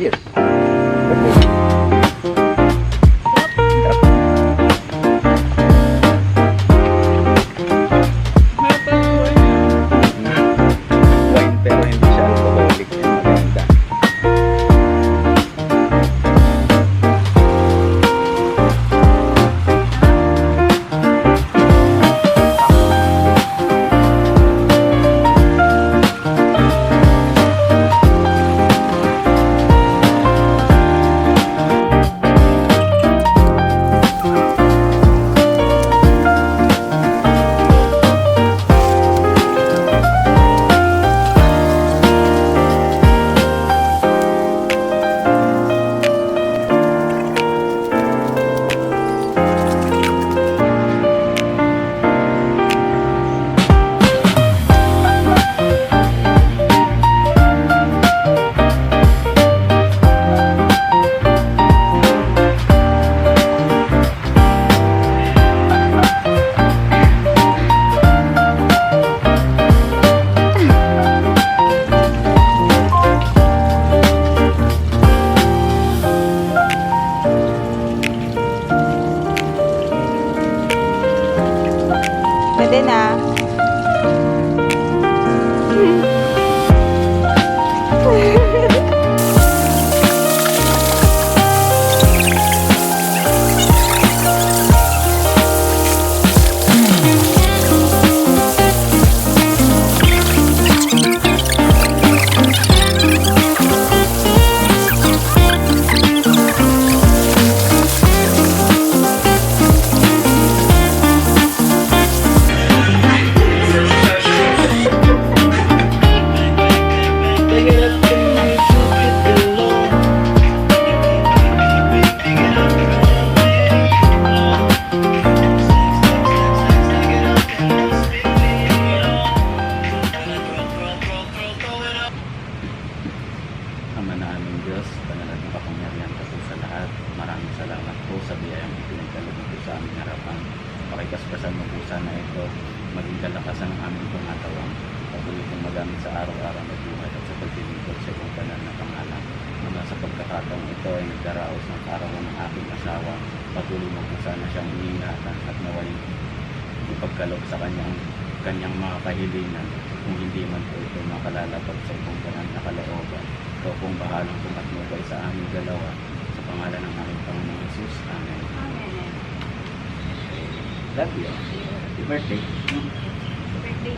Cheers! Wine pero hindi siya alcoholic. Yan, maganda. Pwede na. Ama namin Diyos, Banal at Makapangyarihan ka po sa lahat. Maraming salamat po sa biyayang ipinagkaloob po sa aming harapan. Pakikaspasan mo po sana ito, maging kalakasan ng aming pangatawang. Patuloy kong magamit sa araw-araw na buhay at sa paglilingkod sa iyong banal na pangalan. Mula sa pagkakataong ito ay nagdaraos ng karawan ng aking asawa. Patuloy mo po sana siyang iingatan at naway ipagkaloob sa kanyang mga kahilingan. Kung hindi man po ito makalalapag sa iyong banal na kalooban. Ikaw pong bahalang tumatnubay sa aming dalawa. Sa pangalan ng aming Panginoong Jesus. Amen. Amen. Love you. Happy birthday. Birthday.